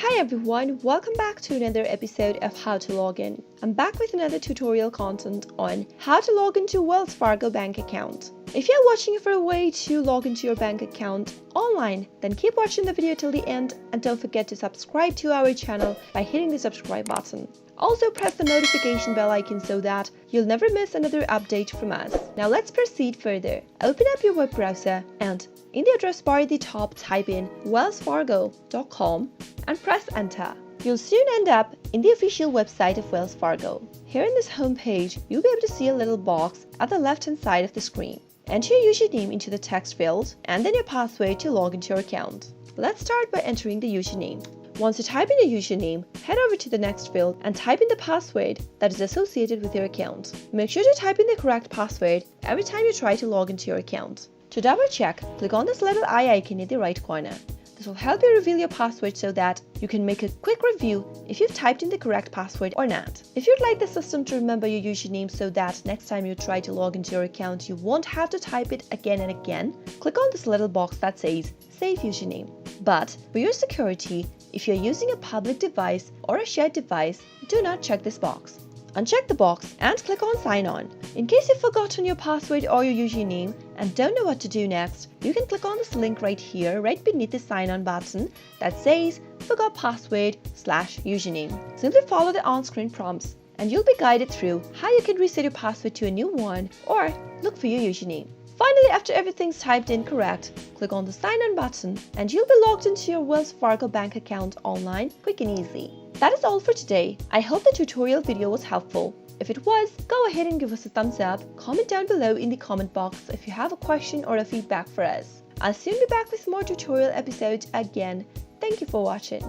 Hi everyone, welcome back to another episode of How to Log In. I'm back with another tutorial content on how to log into Wells Fargo bank account. If you're watching for a way to log into your bank account online, then keep watching the video till the end and don't forget to subscribe to our channel by hitting the subscribe button. Also press the notification bell icon so that you'll never miss another update from us. Now let's proceed further. Open up your web browser and in the address bar at the top type in wellsfargo.com and press enter. You'll soon end up in the official website of Wells Fargo. Here in this home page, you'll be able to see a little box at the left hand side of the screen. Enter your username into the text field and then your password to log into your account. Let's start by entering the username. Once you type in your username, head over to the next field and type in the password that is associated with your account. Make sure to type in the correct password every time you try to log into your account. To double check, click on this little eye icon in the right corner. This will help you reveal your password so that you can make a quick review if you've typed in the correct password or not. If you'd like the system to remember your username so that next time you try to log into your account you won't have to type it again and again, click on this little box that says Save Username. But for your security, if you're using a public device or a shared device, do not check this box. Uncheck the box and click on Sign On. In case you've forgotten your password or your username and don't know what to do next, you can click on this link right here, right beneath the Sign On button that says Forgot Password/Username. Simply follow the on-screen prompts and you'll be guided through how you can reset your password to a new one or look for your username. Finally, after everything's typed in correct, click on the Sign On button and you'll be logged into your Wells Fargo bank account online quick and easy. That is all for today. I hope the tutorial video was helpful. If it was, go ahead and give us a thumbs up, comment down below in the comment box if you have a question or a feedback for us. I'll soon be back with more tutorial episodes again. Thank you for watching.